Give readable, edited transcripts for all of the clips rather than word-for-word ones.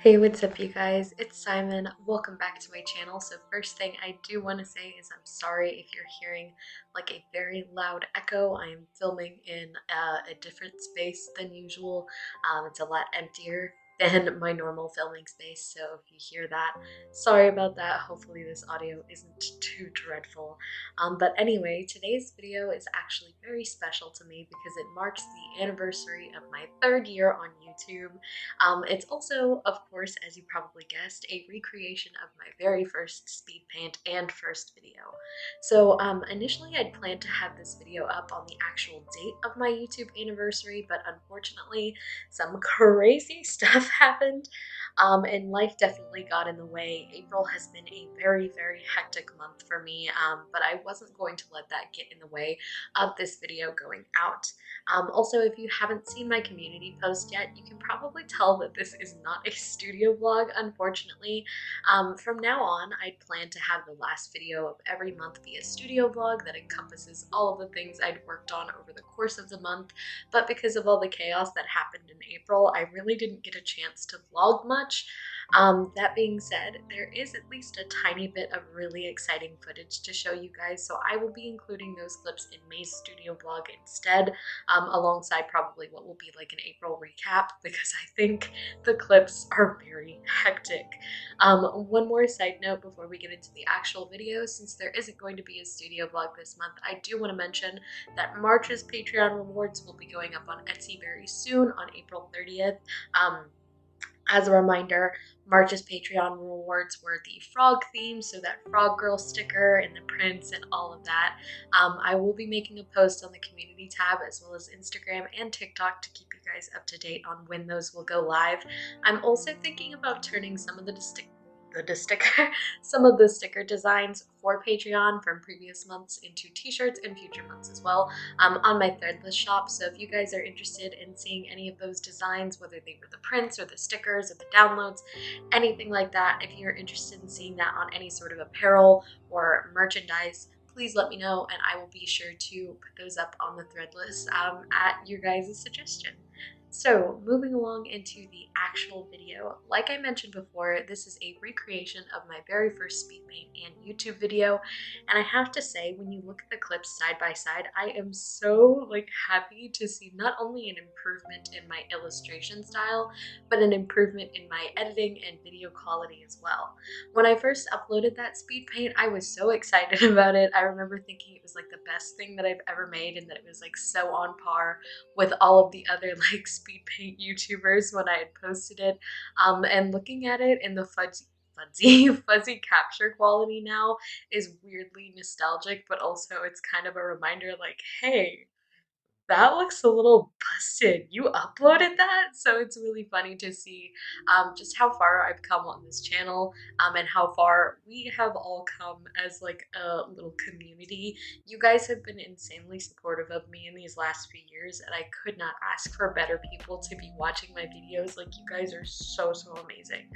Hey, what's up, you guys? It's Simon. Welcome back to my channel. So first thing I do want to say is I'm sorry if you're hearing like a very loud echo. I am filming in a different space than usual. It's a lot emptier than my normal filming space. So if you hear that, sorry about that. Hopefully this audio isn't too dreadful. But anyway, today's video is actually very special to me because it marks the anniversary of my 3rd year on YouTube. It's also, of course, as you probably guessed, a recreation of my very first speed paint and first video. So initially I'd planned to have this video up on the actual date of my YouTube anniversary, but unfortunately some crazy stuff happened and life definitely got in the way. April has been a very, very hectic month for me, but I wasn't going to let that get in the way of this video going out. Also, if you haven't seen my community post yet, you can probably tell that this is not a studio vlog, unfortunately. From now on, I plan to have the last video of every month be a studio vlog that encompasses all of the things I'd worked on over the course of the month, but because of all the chaos that happened in April, I really didn't get a chance to vlog much. That being said, there is at least a tiny bit of really exciting footage to show you guys, so I will be including those clips in May's studio vlog instead, alongside probably what will be like an April recap, because I think the clips are very hectic. One more side note before we get into the actual video, since there isn't going to be a studio vlog this month, I do want to mention that March's Patreon rewards will be going up on Etsy very soon on April 30th. As a reminder, March's Patreon rewards were the frog theme, so that frog girl sticker and the prints and all of that. I will be making a post on the community tab as well as Instagram and TikTok to keep you guys up to date on when those will go live. I'm also thinking about turning some of the sticker designs for Patreon from previous months into t-shirts in future months as well, on my Threadless shop. So if you guys are interested in seeing any of those designs, whether they were the prints or the stickers or the downloads, anything like that, if you're interested in seeing that on any sort of apparel or merchandise, please let me know and I will be sure to put those up on the Threadless at your guys' suggestion. So moving along into the actual video, like I mentioned before, this is a recreation of my very first speed paint and YouTube video, and I have to say, when you look at the clips side by side, I am so happy to see not only an improvement in my illustration style, but an improvement in my editing and video quality as well. When I first uploaded that speed paint, I was so excited about it. I remember thinking it was like the best thing that I've ever made and that it was like so on par with all of the other speed paint YouTubers when I had posted it, and looking at it in the fuzzy capture quality now is weirdly nostalgic, but also it's kind of a reminder hey, that looks a little busted. You uploaded that? So it's really funny to see just how far I've come on this channel, and how far we have all come as a little community. You guys have been insanely supportive of me in these last few years, and I could not ask for better people to be watching my videos. You guys are so amazing.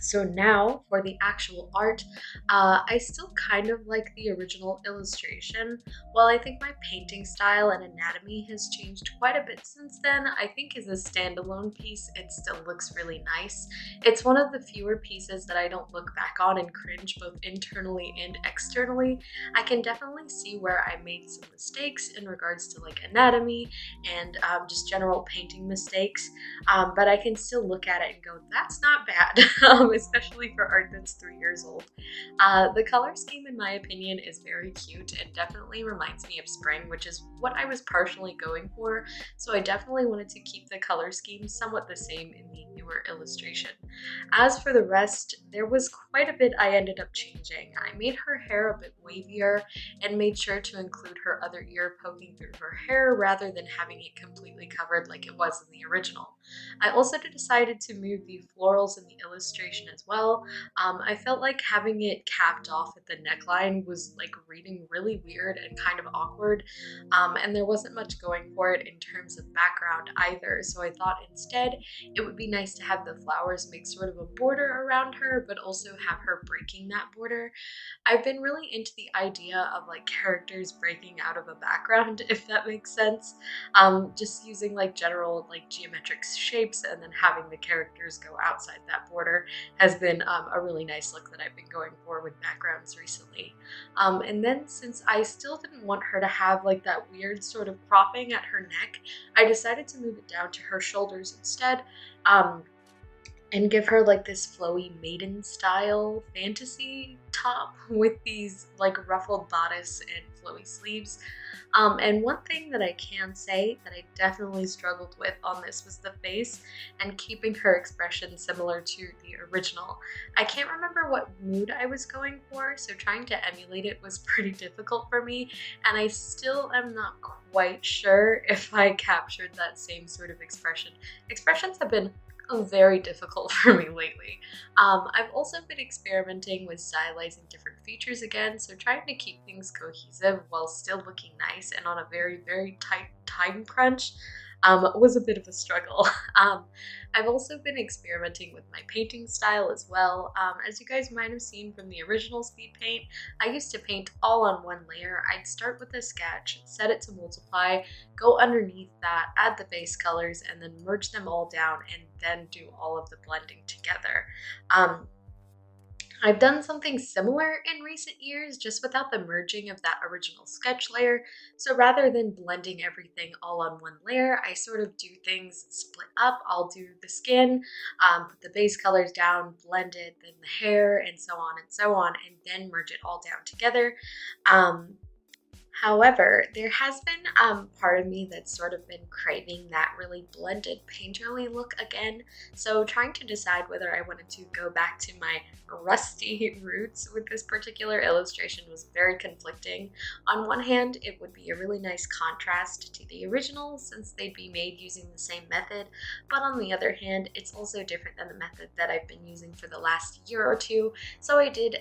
So now for the actual art, I still kind of like the original illustration. While I think my painting style and anatomy has changed quite a bit since then, I think as a standalone piece it still looks really nice. It's one of the fewer pieces that I don't look back on and cringe both internally and externally. I can definitely see where I made some mistakes in regards to anatomy and just general painting mistakes, but I can still look at it and go, that's not bad. Especially for art that's 3 years old. The color scheme, in my opinion, is very cute and definitely reminds me of spring, which is what I was partially going for, so I definitely wanted to keep the color scheme somewhat the same in the newer illustration. As for the rest, there was quite a bit I ended up changing. I made her hair a bit wavier and made sure to include her other ear poking through her hair rather than having it completely covered like it was in the original. I also decided to move the florals in the illustration illustration as well. I felt like having it capped off at the neckline was like reading really weird and kind of awkward, and there wasn't much going for it in terms of background either. So I thought instead it would be nice to have the flowers make sort of a border around her, but also have her breaking that border. I've been really into the idea of like characters breaking out of a background, if that makes sense. Just using like general like geometric shapes and then having the characters go outside that border has been a really nice look that I've been going for with backgrounds recently. And then since I still didn't want her to have like that weird sort of cropping at her neck, I decided to move it down to her shoulders instead. And give her like this flowy maiden style fantasy top with these like ruffled bodice and flowy sleeves. And one thing that I can say that I definitely struggled with on this was the face and keeping her expression similar to the original. I can't remember what mood I was going for, so trying to emulate it was pretty difficult for me, and I still am not quite sure if I captured that same sort of expression. Expressions have been very difficult for me lately. I've also been experimenting with stylizing different features again, so trying to keep things cohesive while still looking nice and on a very, very tight time crunch was a bit of a struggle. I've also been experimenting with my painting style as well. As you guys might have seen from the original speed paint, I used to paint all on one layer. I'd start with a sketch, set it to multiply, go underneath that, add the base colors, and then merge them all down and then do all of the blending together. I've done something similar in recent years, just without the merging of that original sketch layer. So rather than blending everything all on one layer, I sort of do things split up. I'll do the skin, put the base colors down, blend it, then the hair, and so on, and then merge it all down together. However, there has been part of me that's sort of been craving that really blended painterly look again. So trying to decide whether I wanted to go back to my rusty roots with this particular illustration was very conflicting. On one hand, it would be a really nice contrast to the original since they'd be made using the same method, but on the other hand, it's also different than the method that I've been using for the last year or two. So I did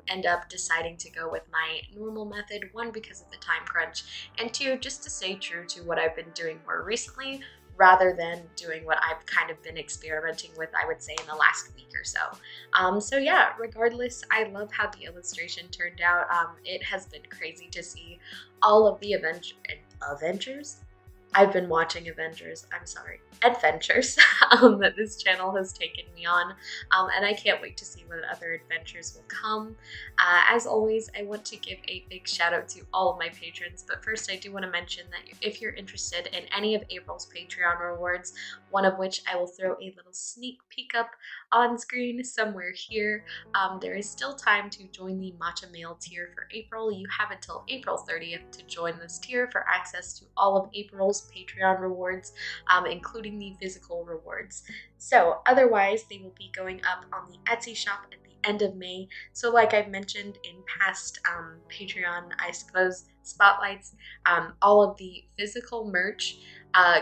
end up deciding to go with my normal method, one because of the time crunch, and two, just to stay true to what I've been doing more recently rather than doing what I've kind of been experimenting with, I would say, in the last week or so. So yeah, regardless, I love how the illustration turned out. It has been crazy to see all of the Avengers? I've been watching adventures that this channel has taken me on, and I can't wait to see what other adventures will come. As always, I want to give a big shout out to all of my patrons, but first I do want to mention that if you're interested in any of April's Patreon rewards, one of which I will throw a little sneak peek up on screen somewhere here, there is still time to join the Matcha Mail tier for April. You have until April 30th to join this tier for access to all of April's Patreon rewards, including the physical rewards. So otherwise, they will be going up on the Etsy shop at the end of May. So like I've mentioned in past Patreon, I suppose, spotlights, all of the physical merch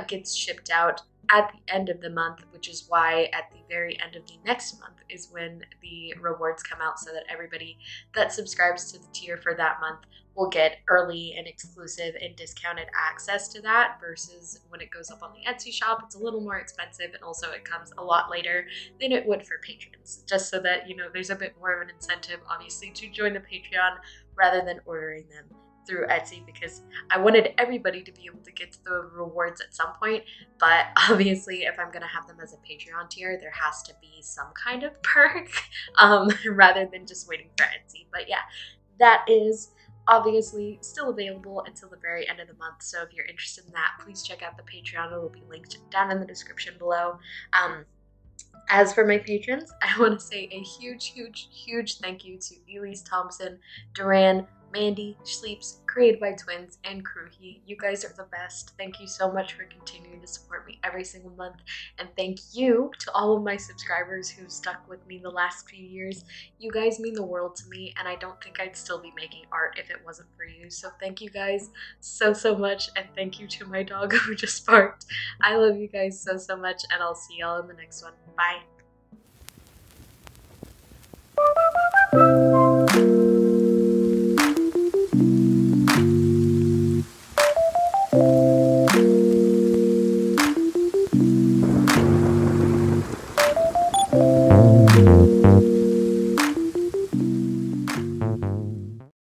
gets shipped out at the end of the month, which is why at the very end of the next month is when the rewards come out, so that everybody that subscribes to the tier for that month will get early and exclusive and discounted access to that, versus when it goes up on the Etsy shop, it's a little more expensive, and also it comes a lot later than it would for patrons, just so that, you know, there's a bit more of an incentive, obviously, to join the Patreon rather than ordering them through Etsy, because I wanted everybody to be able to get to the rewards at some point, but obviously if I'm gonna have them as a Patreon tier, there has to be some kind of perk rather than just waiting for Etsy. But yeah, that is obviously still available until the very end of the month, so if you're interested in that, please check out the Patreon. It will be linked down in the description below. As for my patrons, I want to say a huge thank you to Elise Thompson, Duran, Mandy, Sleeps, Created by Twins, and Kruhi. You guys are the best. Thank you so much for continuing to support me every single month. And thank you to all of my subscribers who stuck with me the last few years. You guys mean the world to me, and I don't think I'd still be making art if it wasn't for you. So thank you guys so much, and thank you to my dog who just barked. I love you guys so much, and I'll see y'all in the next one. Bye.